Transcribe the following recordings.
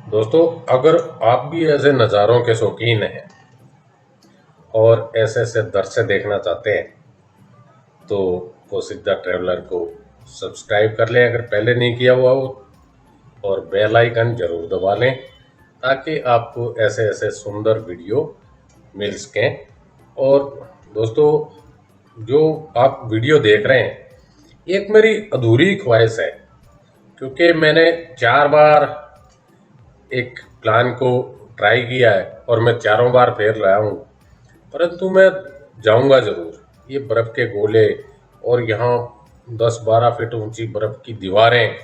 दोस्तों, अगर आप भी ऐसे नज़ारों के शौकीन हैं और ऐसे ऐसे दृश्य देखना चाहते हैं तो पोसिद्धा ट्रैवलर को सब्सक्राइब कर लें अगर पहले नहीं किया हुआ हो, और बेल आइकन जरूर दबा लें ताकि आपको ऐसे ऐसे सुंदर वीडियो मिल सकें। और दोस्तों, जो आप वीडियो देख रहे हैं, एक मेरी अधूरी ख्वाहिश है, क्योंकि मैंने 4 बार एक प्लान को ट्राई किया है और मैं चारों बार फेल रहा हूँ, परंतु मैं जाऊंगा ज़रूर। ये बर्फ़ के गोले और यहाँ 10-12 फीट ऊंची बर्फ़ की दीवारें,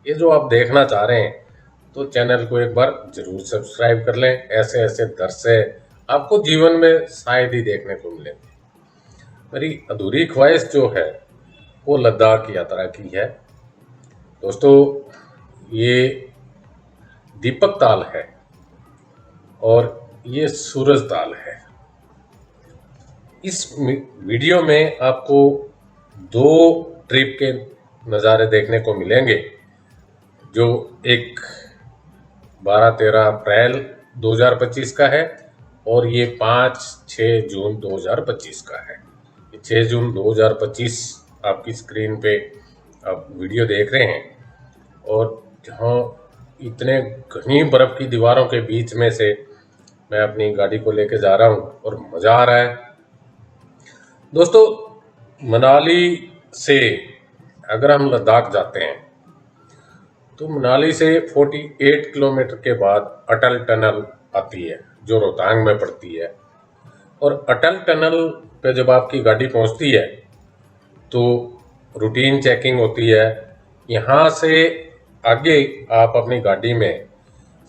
ये जो आप देखना चाह रहे हैं, तो चैनल को एक बार ज़रूर सब्सक्राइब कर लें। ऐसे ऐसे दृश्य आपको जीवन में शायद ही देखने को मिलेंगे। मेरी अधूरी ख्वाहिश जो है वो लद्दाख यात्रा की है। दोस्तों, ये दीपक ताल है और ये सूरज ताल है। इस वीडियो में आपको 2 ट्रिप के नज़ारे देखने को मिलेंगे, जो एक 12-13 अप्रैल 2025 का है और ये 5-6 जून 2025 का है। 6 जून 2025 आपकी स्क्रीन पे आप वीडियो देख रहे हैं, और जहाँ इतने घनी बर्फ़ की दीवारों के बीच में से मैं अपनी गाड़ी को लेके जा रहा हूँ और मज़ा आ रहा है। दोस्तों, मनाली से अगर हम लद्दाख जाते हैं तो मनाली से 48 किलोमीटर के बाद अटल टनल आती है जो रोहतांग में पड़ती है। और अटल टनल पे जब आपकी गाड़ी पहुंचती है तो रूटीन चेकिंग होती है। यहाँ से आगे आप अपनी गाड़ी में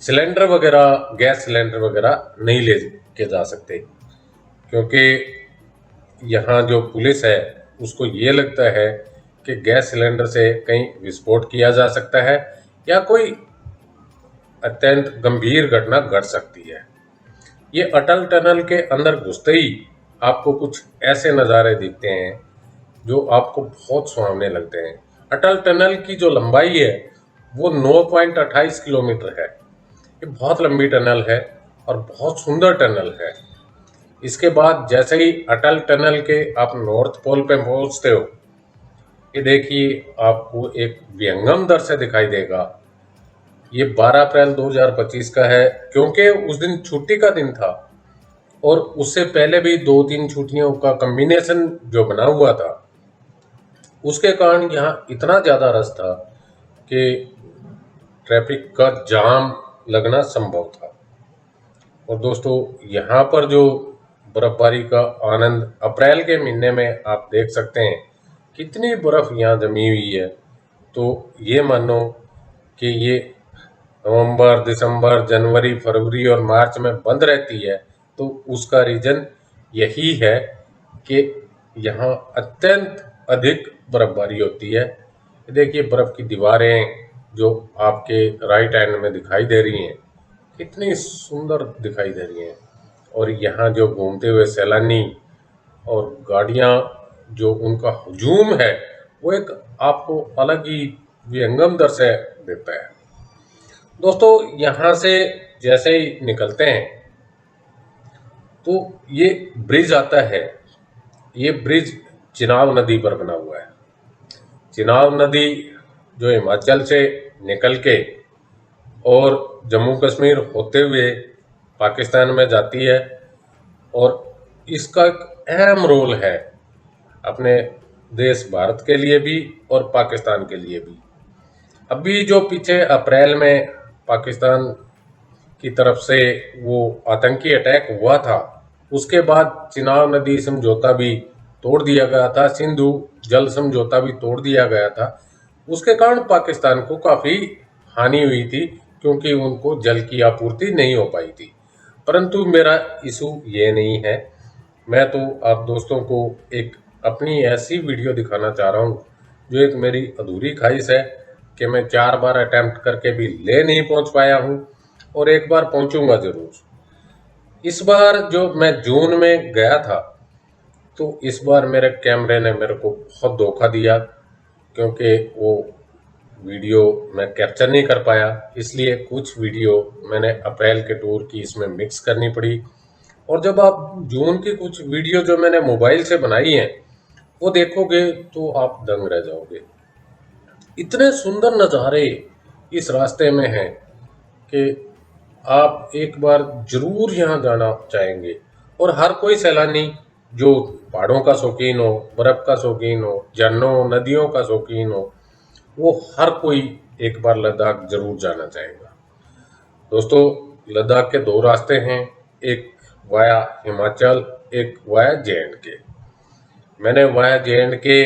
सिलेंडर वगैरह, गैस सिलेंडर वगैरह नहीं ले के जा सकते, क्योंकि यहाँ जो पुलिस है उसको ये लगता है कि गैस सिलेंडर से कहीं विस्फोट किया जा सकता है या कोई अत्यंत गंभीर घटना घट सकती है। ये अटल टनल के अंदर घुसते ही आपको कुछ ऐसे नज़ारे दिखते हैं जो आपको बहुत सुहावने लगते हैं। अटल टनल की जो लंबाई है वो 9.28 किलोमीटर है। ये बहुत लंबी टनल है और बहुत सुंदर टनल है। इसके बाद जैसे ही अटल टनल के आप नॉर्थ पोल पे पहुंचते हो, ये देखिए आपको एक विहंगम दृश्य दिखाई देगा। ये 12 अप्रैल 2025 का है, क्योंकि उस दिन छुट्टी का दिन था और उससे पहले भी 2-3 छुट्टियों का कम्बिनेशन जो बना हुआ था, उसके कारण यहाँ इतना ज़्यादा रश था कि ट्रैफिक का जाम लगना संभव था। और दोस्तों, यहाँ पर जो बर्फबारी का आनंद अप्रैल के महीने में आप देख सकते हैं, कितनी बर्फ़ यहाँ जमी हुई है। तो ये मानो कि ये नवंबर, दिसंबर, जनवरी, फरवरी और मार्च में बंद रहती है, तो उसका रीज़न यही है कि यहाँ अत्यंत अधिक बर्फबारी होती है। देखिए बर्फ़ की दीवारें जो आपके राइट हैंड में दिखाई दे रही हैं, कितनी सुंदर दिखाई दे रही हैं। और यहाँ जो घूमते हुए सैलानी और गाड़ियाँ, जो उनका हुजूम है, वो एक आपको अलग ही विहंगम दृश्य देता है। दोस्तों, यहाँ से जैसे ही निकलते हैं तो ये ब्रिज आता है। ये ब्रिज चिनाब नदी पर बना हुआ है। चिनाब नदी जो हिमाचल से निकल के और जम्मू कश्मीर होते हुए पाकिस्तान में जाती है, और इसका एक अहम रोल है अपने देश भारत के लिए भी और पाकिस्तान के लिए भी। अभी जो पीछे अप्रैल में पाकिस्तान की तरफ से वो आतंकी अटैक हुआ था, उसके बाद चिनाब नदी समझौता भी तोड़ दिया गया था, सिंधु जल समझौता भी तोड़ दिया गया था। उसके कारण पाकिस्तान को काफ़ी हानि हुई थी, क्योंकि उनको जल की आपूर्ति नहीं हो पाई थी। परंतु मेरा इशू ये नहीं है। मैं तो आप दोस्तों को एक अपनी ऐसी वीडियो दिखाना चाह रहा हूँ जो एक मेरी अधूरी ख्वाहिश है कि मैं 4 बार अटैम्प्ट करके भी ले नहीं पहुँच पाया हूँ, और एक बार पहुँचूँगा ज़रूर। इस बार जो मैं जून में गया था, तो इस बार मेरे कैमरे ने मेरे को बहुत धोखा दिया, क्योंकि वो वीडियो मैं कैप्चर नहीं कर पाया, इसलिए कुछ वीडियो मैंने अप्रैल के टूर की इसमें मिक्स करनी पड़ी। और जब आप जून की कुछ वीडियो जो मैंने मोबाइल से बनाई हैं वो देखोगे तो आप दंग रह जाओगे। इतने सुंदर नज़ारे इस रास्ते में हैं कि आप एक बार जरूर यहाँ जाना चाहेंगे। और हर कोई सैलानी जो पहाड़ों का शौकीन हो, बर्फ का शौकीन हो, झरनों नदियों का शौकीन हो, वो हर कोई एक बार लद्दाख जरूर जाना चाहेगा। दोस्तों, लद्दाख के दो रास्ते हैं, एक वाया हिमाचल, एक वाया जे.एंड.के। मैंने वाया जे.एंड.के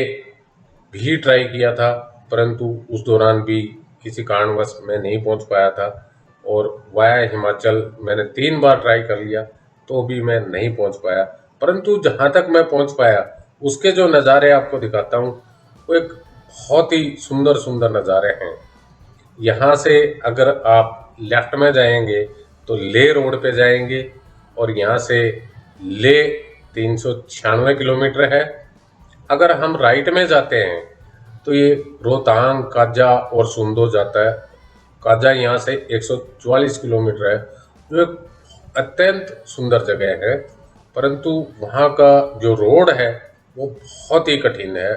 भी ट्राई किया था, परंतु उस दौरान भी किसी कारणवश मैं नहीं पहुंच पाया था। और वाया हिमाचल मैंने 3 बार ट्राई कर लिया तो भी मैं नहीं पहुंच पाया। परंतु जहां तक मैं पहुंच पाया उसके जो नज़ारे आपको दिखाता हूं वो एक बहुत ही सुंदर सुंदर नज़ारे हैं। यहाँ से अगर आप लेफ्ट में जाएंगे तो ले रोड पे जाएंगे और यहाँ से ले 396 किलोमीटर है। अगर हम राइट में जाते हैं तो ये रोहतांग, काजा और सुंदो जाता है। काजा यहाँ से 144 किलोमीटर है, जो एक अत्यंत सुंदर जगह है। परंतु वहाँ का जो रोड है वो बहुत ही कठिन है,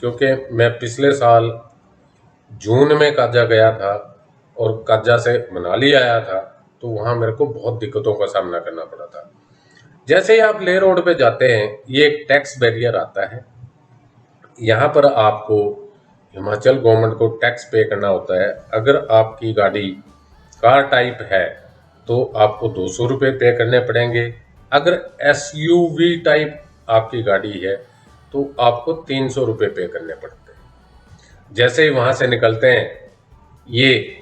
क्योंकि मैं पिछले साल जून में काजा गया था और काजा से मनाली आया था, तो वहाँ मेरे को बहुत दिक्कतों का सामना करना पड़ा था। जैसे ही आप ले रोड पे जाते हैं ये एक टैक्स बैरियर आता है। यहाँ पर आपको हिमाचल गवर्नमेंट को टैक्स पे करना होता है। अगर आपकी गाड़ी कार टाइप है तो आपको 200 रुपये पे करने पड़ेंगे। अगर एसयूवी टाइप आपकी गाड़ी है तो आपको 300 रुपये पे करने पड़ते हैं। जैसे ही वहाँ से निकलते हैं, ये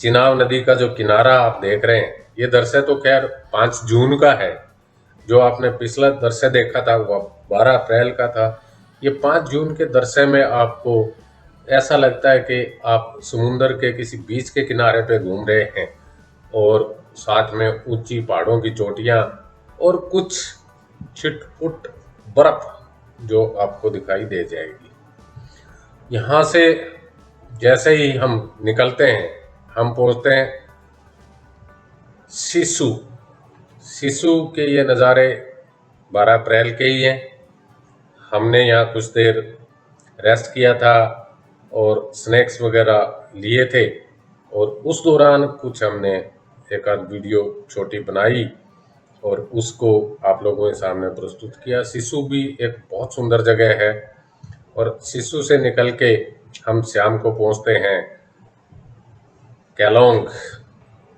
चिनाब नदी का जो किनारा आप देख रहे हैं, ये दृश्य तो खैर 5 जून का है। जो आपने पिछला दृश्य देखा था वो 12 अप्रैल का था। ये 5 जून के दृश्य में आपको ऐसा लगता है कि आप समुंदर के किसी बीच के किनारे पे घूम रहे हैं और साथ में ऊंची पहाड़ों की चोटियां और कुछ छिटपुट बर्फ जो आपको दिखाई दे जाएगी। यहाँ से जैसे ही हम निकलते हैं हम पहुँचते हैं सिसु। सिसु के ये नज़ारे 12 अप्रैल के ही हैं। हमने यहाँ कुछ देर रेस्ट किया था और स्नैक्स वगैरह लिए थे, और उस दौरान कुछ हमने एक आध वीडियो छोटी बनाई और उसको आप लोगों के सामने प्रस्तुत किया। सिसु भी एक बहुत सुंदर जगह है और सिसु से निकल के हम शाम को पहुंचते हैं केलोंग।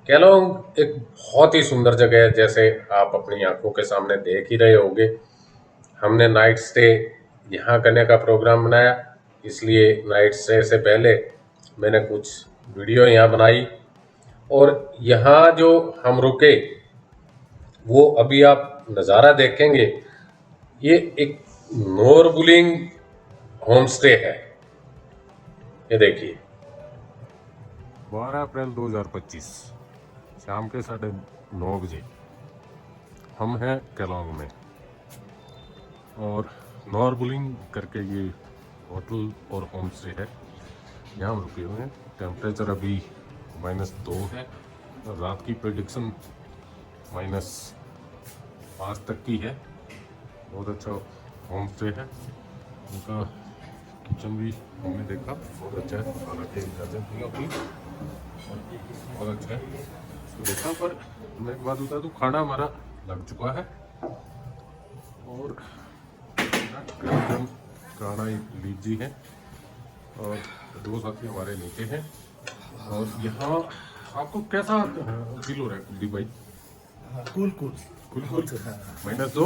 केलोंग एक बहुत ही सुंदर जगह है, जैसे आप अपनी आंखों के सामने देख ही रहे होंगे। हमने नाइट स्टे यहाँ करने का प्रोग्राम बनाया, इसलिए नाइट स्टे से पहले मैंने कुछ वीडियो यहाँ बनाई। और यहाँ जो हम रुके वो अभी आप नज़ारा देखेंगे, ये एक नोरबुलिंग होम स्टे है। ये देखिए 12 अप्रैल 2025 शाम के 9:30 हम हैं केलोंग में, और नॉरबुलिंग करके ये होटल और होम स्टे है। यहाँ हम रुके हुए हैं। टेम्परेचर अभी -2 है और रात की प्रेडिक्शन -5 तक की है। बहुत अच्छा होम स्टे है। उनका किचन भी हमने देखा, बहुत अच्छा है। हालांकि इजाज़त नहीं होती, बहुत अच्छा है उसको देखा। पर मैं एक बात बता दूँ, खाना हमारा लग चुका है और गर्म खाना लीजिए है, और 2 साथी हमारे नीचे हैं। और यहाँ आपको कैसा फील हो रहा है कुलदीप भाई? कूल कूल कुल -2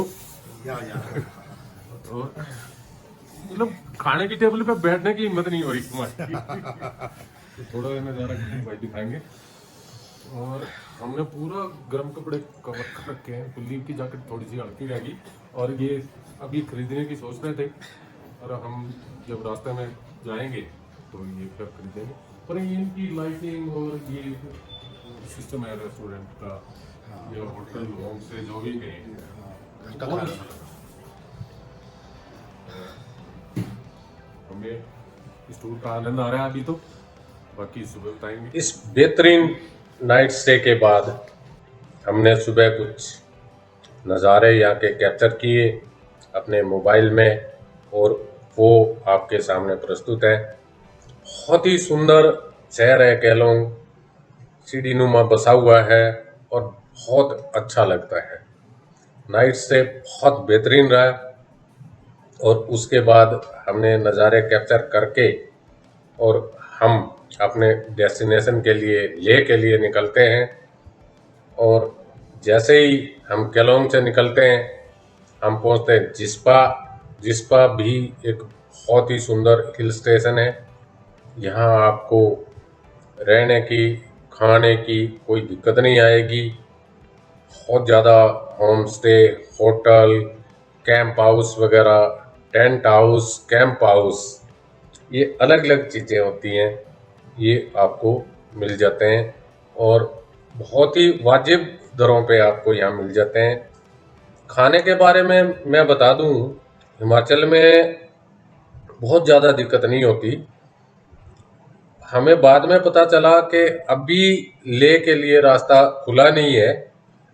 और मतलब खाने की टेबल पे बैठने की हिम्मत नहीं हो रही हमारी। तो थोड़ा नज़ारा कुलदीप भाई दिखाएंगे। और हमने पूरा गर्म कपड़े कवर कर रखे हैं। कुलदीप की जैकेट थोड़ी सी हल्की रहेगी, और ये अभी खरीदने की सोच रहे थे, और हम जब रास्ते में जाएंगे तो ये फिर खरीदेंगे। पर ये इनकी लाइटिंग और ये सिस्टम है रेस्टोरेंट का, ये होटल होम स्टे जो भी गए बहुत अच्छा लगा हमें। इस टूर का आनंद आ रहा है अभी तो। बाकी सुबह बताएंगे। इस बेहतरीन नाइट स्टे के बाद हमने सुबह कुछ नज़ारे यहाँ के कैप्चर किए अपने मोबाइल में, और वो आपके सामने प्रस्तुत है। बहुत ही सुंदर शहर है केलोंग, सीढ़ी नुमा बसा हुआ है और बहुत अच्छा लगता है। नाइट स्टे बहुत बेहतरीन रहा, और उसके बाद हमने नज़ारे कैप्चर करके और हम अपने डेस्टिनेशन के लिए, लेह के लिए निकलते हैं। और जैसे ही हम केलोंग से निकलते हैं, हम पहुंचते हैं जिस्पा। जिस्पा भी एक बहुत ही सुंदर हिल स्टेशन है। यहाँ आपको रहने की, खाने की कोई दिक्कत नहीं आएगी। बहुत ज़्यादा home stay, hotel, camp house वगैरह, टेंट हाउस, कैंप हाउस, ये अलग अलग चीज़ें होती हैं, ये आपको मिल जाते हैं और बहुत ही वाजिब दरों पे आपको यहाँ मिल जाते हैं। खाने के बारे में मैं बता दूं, हिमाचल में बहुत ज़्यादा दिक्कत नहीं होती। हमें बाद में पता चला कि अभी लेह के लिए रास्ता खुला नहीं है।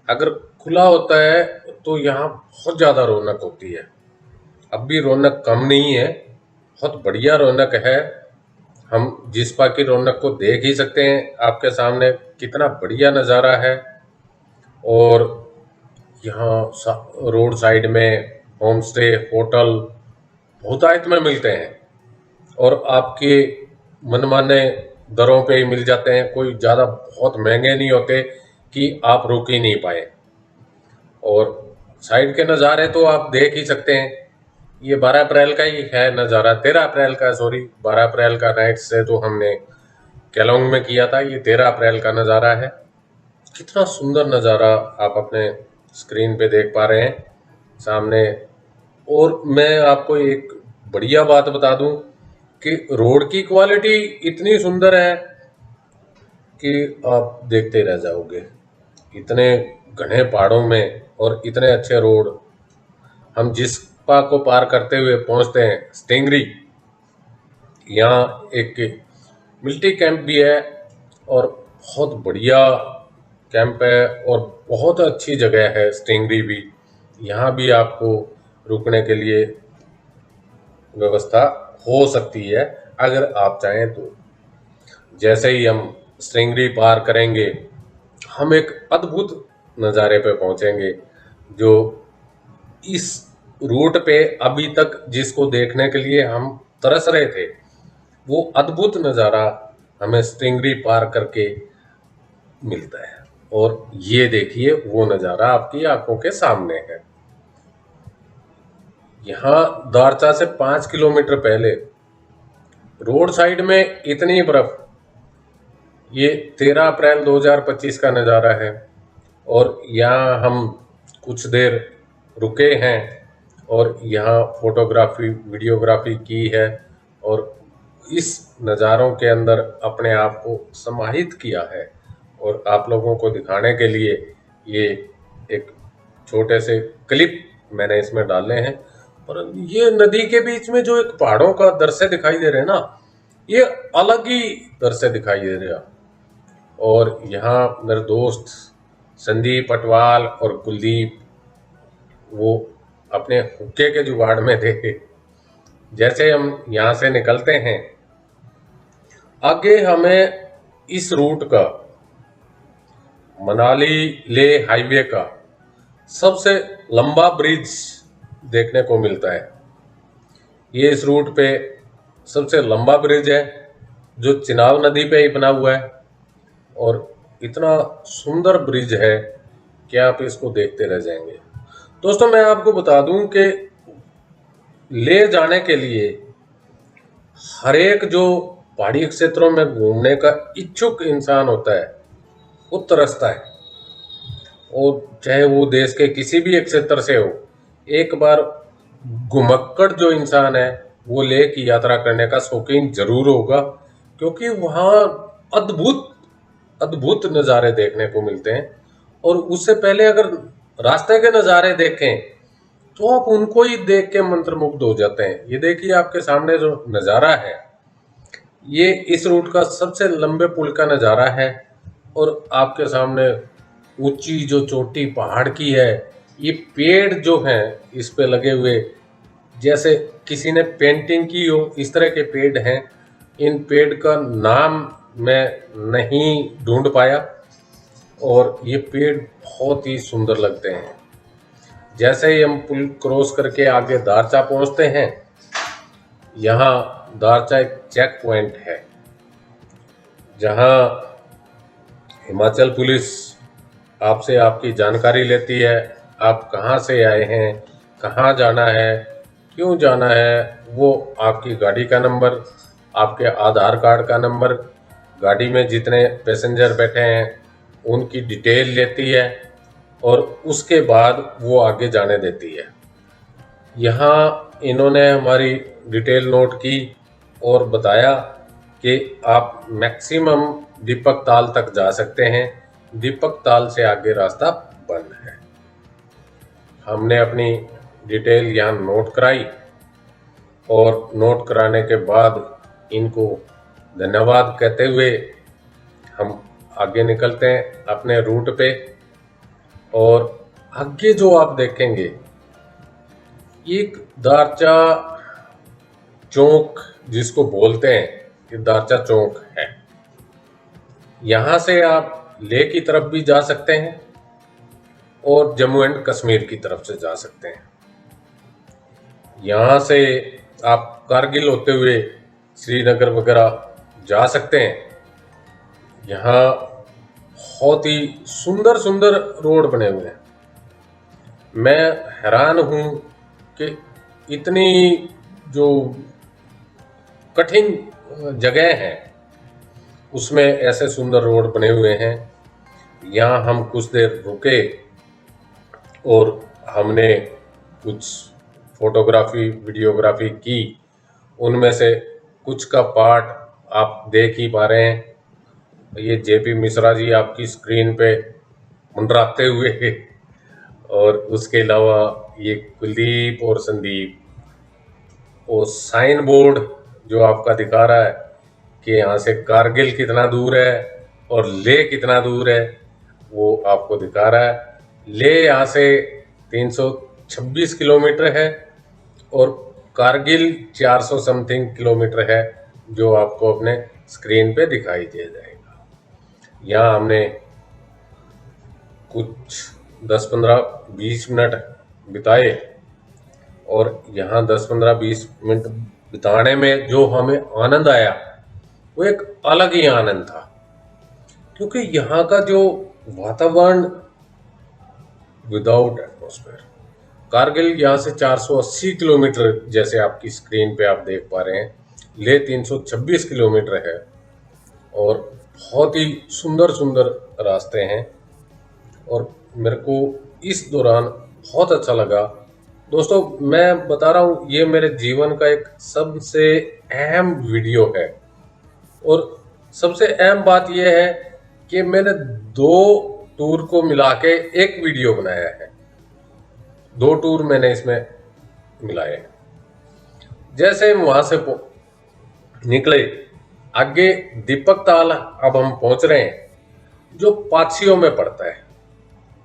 अगर खुला होता है तो यहाँ बहुत ज़्यादा रौनक होती है। अब भी रौनक कम नहीं है, बहुत बढ़िया रौनक है। हम जिस्पा की रौनक को देख ही सकते हैं, आपके सामने कितना बढ़िया नज़ारा है। और यहाँ रोड साइड में होम स्टे, होटल बहुतायत में मिलते हैं और आपके मनमाने दरों पे ही मिल जाते हैं। कोई ज़्यादा बहुत महंगे नहीं होते कि आप रुक ही नहीं पाए। और साइड के नज़ारे तो आप देख ही सकते हैं। ये 12 अप्रैल का ही है नज़ारा, 13 अप्रैल का, सॉरी, 12 अप्रैल का नाइट से तो हमने केलोंग में किया था। ये 13 अप्रैल का नज़ारा है। कितना सुंदर नज़ारा आप अपने स्क्रीन पे देख पा रहे हैं सामने। और मैं आपको एक बढ़िया बात बता दूं कि रोड की क्वालिटी इतनी सुंदर है कि आप देखते रह जाओगे। इतने घने पहाड़ों में और इतने अच्छे रोड। हम जिस्पा को पार करते हुए पहुंचते हैं स्टिंगरी। यहाँ एक मिलिट्री कैंप भी है और बहुत बढ़िया कैंप है और बहुत अच्छी जगह है स्टिंगरी भी। यहाँ भी आपको रुकने के लिए व्यवस्था हो सकती है अगर आप चाहें तो। जैसे ही हम स्टिंगरी पार करेंगे, हम एक अद्भुत नज़ारे पे पहुंचेंगे जो इस रूट पे अभी तक जिसको देखने के लिए हम तरस रहे थे, वो अद्भुत नज़ारा हमें स्टिंगरी पार करके मिलता है। और ये देखिए, वो नज़ारा आपकी आंखों के सामने है। यहाँ दारचा से 5 किलोमीटर पहले रोड साइड में इतनी बर्फ। ये 13 अप्रैल 2025 का नज़ारा है और यहाँ हम कुछ देर रुके हैं और यहाँ फोटोग्राफी, वीडियोग्राफी की है और इस नज़ारों के अंदर अपने आप को समाहित किया है। और आप लोगों को दिखाने के लिए ये एक छोटे से क्लिप मैंने इसमें डाले हैं। और ये नदी के बीच में जो एक पहाड़ों का दृश्य दिखाई दे रहे हैं ना, ये अलग ही दृश्य दिखाई दे रहा। और यहाँ मेरे दोस्त संदीप अटवाल और कुलदीप, वो अपने हुक्के के जुगाड़ में थे। जैसे हम यहाँ से निकलते हैं, आगे हमें इस रूट का, मनाली ले हाईवे का सबसे लंबा ब्रिज देखने को मिलता है। ये इस रूट पे सबसे लंबा ब्रिज है जो चिनाब नदी पे ही बना हुआ है और इतना सुंदर ब्रिज है कि आप इसको देखते रह जाएंगे। दोस्तों, मैं आपको बता दूं कि ले जाने के लिए हर एक जो पहाड़ी क्षेत्रों में घूमने का इच्छुक इंसान होता है, वो तरसता है। और चाहे वो देश के किसी भी एक क्षेत्र से हो, एक बार घुमक्कड़ जो इंसान है वो लेह की यात्रा करने का शौकीन जरूर होगा, क्योंकि वहाँ अद्भुत अद्भुत नज़ारे देखने को मिलते हैं। और उससे पहले अगर रास्ते के नज़ारे देखें तो आप उनको ही देख के मंत्रमुग्ध हो जाते हैं। ये देखिए, आपके सामने जो नज़ारा है, ये इस रूट का सबसे लंबे पुल का नज़ारा है और आपके सामने ऊंची जो चोटी पहाड़ की है, ये पेड़ जो हैं इस पे लगे हुए जैसे किसी ने पेंटिंग की हो, इस तरह के पेड़ हैं। इन पेड़ का नाम मैं नहीं ढूंढ पाया और ये पेड़ बहुत ही सुंदर लगते हैं। जैसे ही हम पुल क्रॉस करके आगे दारचा पहुंचते हैं, यहाँ दारचा एक चेक पॉइंट है जहाँ हिमाचल पुलिस आपसे आपकी जानकारी लेती है। आप कहाँ से आए हैं, कहाँ जाना है, क्यों जाना है, वो आपकी गाड़ी का नंबर, आपके आधार कार्ड का नंबर, गाड़ी में जितने पैसेंजर बैठे हैं उनकी डिटेल लेती है और उसके बाद वो आगे जाने देती है। यहाँ इन्होंने हमारी डिटेल नोट की और बताया कि आप मैक्सिमम दीपक ताल तक जा सकते हैं, दीपक ताल से आगे रास्ता बंद है। हमने अपनी डिटेल यहाँ नोट कराई और नोट कराने के बाद इनको धन्यवाद कहते हुए हम आगे निकलते हैं अपने रूट पे। और आगे जो आप देखेंगे एक दारचा चौक जिसको बोलते हैं, ये दारचा चौक है। यहाँ से आप लेह की तरफ भी जा सकते हैं और जम्मू एंड कश्मीर की तरफ से जा सकते हैं। यहाँ से आप कारगिल होते हुए श्रीनगर वगैरह जा सकते हैं। यहाँ बहुत ही सुंदर सुंदर रोड बने हुए हैं। मैं हैरान हूँ कि इतनी जो कठिन जगह है उसमें ऐसे सुंदर रोड बने हुए हैं। यहाँ हम कुछ देर रुके और हमने कुछ फोटोग्राफी वीडियोग्राफी की। उनमें से कुछ का पार्ट आप देख ही पा रहे हैं। ये जेपी मिश्रा जी आपकी स्क्रीन पे मंडराते हुए और उसके अलावा ये कुलदीप और संदीप। और साइन बोर्ड जो आपका दिखा रहा है कि यहाँ से कारगिल कितना दूर है और लेह कितना दूर है, वो आपको दिखा रहा है। लेह यहाँ से 326 किलोमीटर है और कारगिल 400 समथिंग किलोमीटर है, जो आपको अपने स्क्रीन पे दिखाई दे जाएगा। यहाँ हमने कुछ 10-15-20 मिनट बिताए और यहाँ 10-15-20 मिनट बिताने में जो हमें आनंद आया वो एक अलग ही आनंद था, क्योंकि यहाँ का जो वातावरण विदाउट एटमॉस्फेयर। कारगिल यहाँ से 480 किलोमीटर जैसे आपकी स्क्रीन पे आप देख पा रहे हैं, लेह 326 किलोमीटर है और बहुत ही सुंदर सुंदर रास्ते हैं और मेरे को इस दौरान बहुत अच्छा लगा। दोस्तों मैं बता रहा हूँ, ये मेरे जीवन का एक सबसे अहम वीडियो है और सबसे अहम बात यह है कि मैंने 2 टूर को मिला के एक वीडियो बनाया है। 2 टूर मैंने इसमें मिलाए हैं। जैसे हम वहां से निकले आगे दीपक ताल अब हम पहुंच रहे हैं जो पाछियों में पड़ता है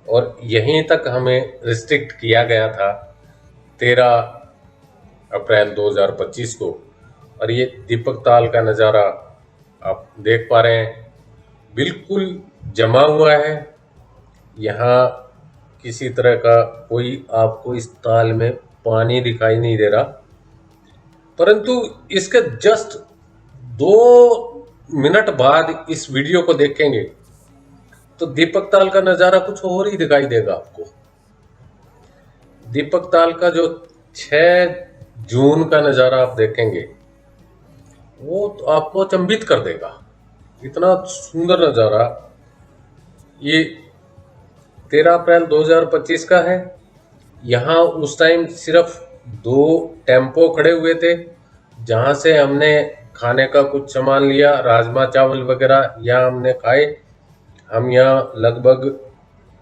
और यहीं तक हमें रिस्ट्रिक्ट किया गया था 13 अप्रैल 2025 को। और ये दीपक ताल का नज़ारा आप देख पा रहे हैं, बिल्कुल जमा हुआ है। यहाँ किसी तरह का कोई आपको इस ताल में पानी दिखाई नहीं दे रहा, परंतु इसके जस्ट 2 मिनट बाद इस वीडियो को देखेंगे तो दीपक ताल का नज़ारा कुछ और ही दिखाई देगा आपको। दीपक ताल का जो 6 जून का नज़ारा आप देखेंगे वो तो आपको अचंभित कर देगा। इतना सुंदर नज़ारा ये 13 अप्रैल 2025 का है। यहाँ उस टाइम सिर्फ 2 टेम्पो खड़े हुए थे जहाँ से हमने खाने का कुछ सामान लिया, राजमा चावल वगैरह यहाँ हमने खाए। हम यहाँ लगभग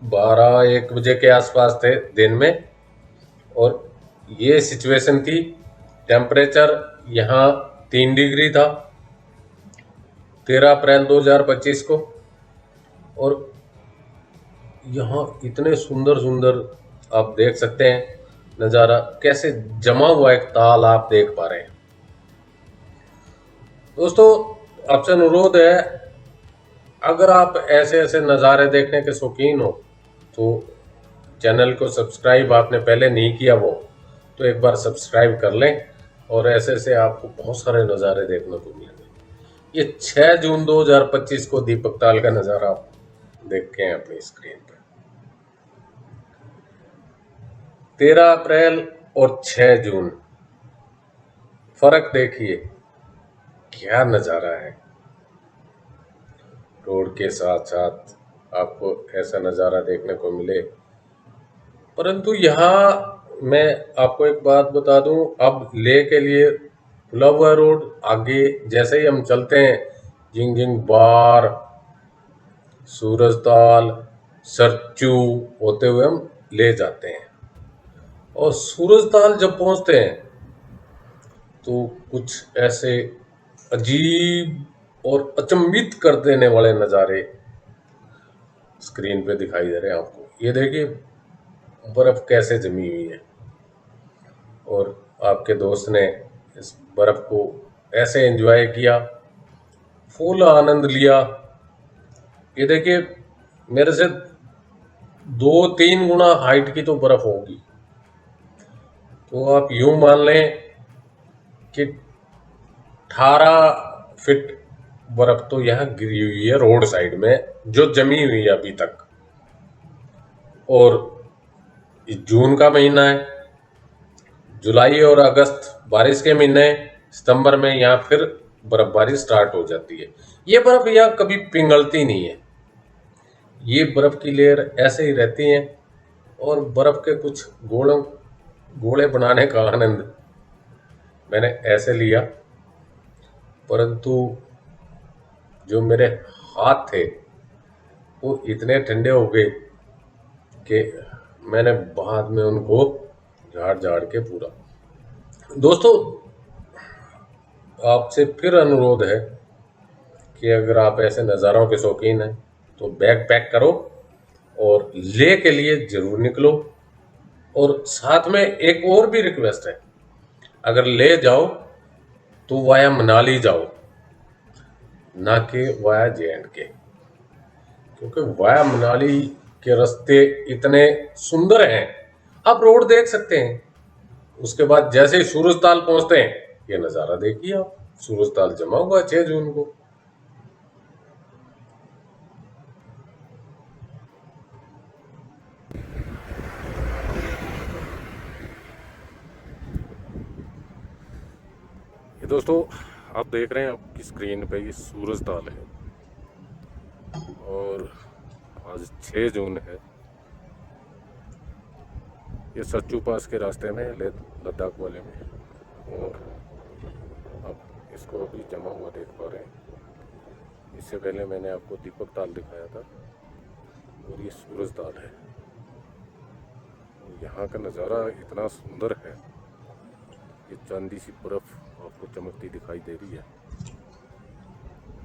12-1 बजे के आसपास थे दिन में और ये सिचुएशन थी। टेम्परेचर यहाँ 3 डिग्री था 13 अप्रैल 2025 को। और यहाँ इतने सुंदर सुंदर आप देख सकते हैं नज़ारा, कैसे जमा हुआ एक ताल आप देख पा रहे हैं। दोस्तों, आपसे अनुरोध है, अगर आप ऐसे ऐसे नज़ारे देखने के शौकीन हो तो चैनल को सब्सक्राइब आपने पहले नहीं किया वो तो एक बार सब्सक्राइब कर लें, और ऐसे ऐसे आपको बहुत सारे नज़ारे देखने को मिलेंगे। ये 6 जून 2025 को दीपक ताल का नज़ारा आप देख के हैं अपनी स्क्रीन पर। 13 अप्रैल और 6 जून, फर्क देखिए, क्या नज़ारा है। रोड के साथ साथ आपको ऐसा नज़ारा देखने को मिले। परंतु यहाँ मैं आपको एक बात बता दूं, अब ले के लिए खुला हुआ रोड, आगे जैसे ही हम चलते हैं जिंग जिंग बार, सूरजताल, सरचू होते हुए हम ले जाते हैं। और सूरजताल जब पहुंचते हैं तो कुछ ऐसे अजीब और अचंभित कर देने वाले नज़ारे स्क्रीन पे दिखाई दे रहे हैं आपको। ये देखिए बर्फ कैसे जमी हुई है, और आपके दोस्त ने इस बर्फ को ऐसे एंजॉय किया, फुल आनंद लिया। ये देखिए मेरे से 2-3 गुना हाइट की तो बर्फ होगी, तो आप यूं मान लें कि 18 फीट बर्फ तो यहाँ गिरी हुई है रोड साइड में, जो जमी हुई है अभी तक। और जून का महीना है, जुलाई और अगस्त बारिश के महीने, सितंबर में यहाँ फिर बर्फबारी स्टार्ट हो जाती है। ये बर्फ यहाँ कभी पिघलती नहीं है, ये बर्फ की लेयर ऐसे ही रहती हैं, और बर्फ के कुछ गोले बनाने का आनंद मैंने ऐसे लिया। परंतु जो मेरे हाथ थे वो इतने ठंडे हो गए कि मैंने बाद में उनको झाड़ झाड़ के पूरा। दोस्तों, आपसे फिर अनुरोध है कि अगर आप ऐसे नज़ारों के शौकीन हैं तो बैग पैक करो और ले के लिए ज़रूर निकलो। और साथ में एक और भी रिक्वेस्ट है, अगर ले जाओ तो वाया मनाली जाओ, ना कि वाया JNK, क्योंकि वाया मनाली के रास्ते इतने सुंदर हैं, आप रोड देख सकते हैं। उसके बाद जैसे ही सूरजताल पहुंचते हैं, ये नज़ारा देखिए आप, सूरजताल जमा हुआ 6 जून को। ये दोस्तों आप देख रहे हैं आपकी स्क्रीन पे, ये सूरजताल है, और आज 6 जून है। ये सरचू पास के रास्ते में लद्दाख वाले में, और आप इसको अभी जमा हुआ देख पा रहे हैं। इससे पहले मैंने आपको दीपक ताल दिखाया था, और ये सूरजताल है। यहाँ का नज़ारा इतना सुंदर है, ये चांदी सी बर्फ आपको चमकती दिखाई दे रही है।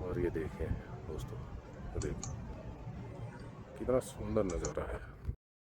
और ये देखें दोस्तों, ये देखिए कितना सुंदर नज़ारा है।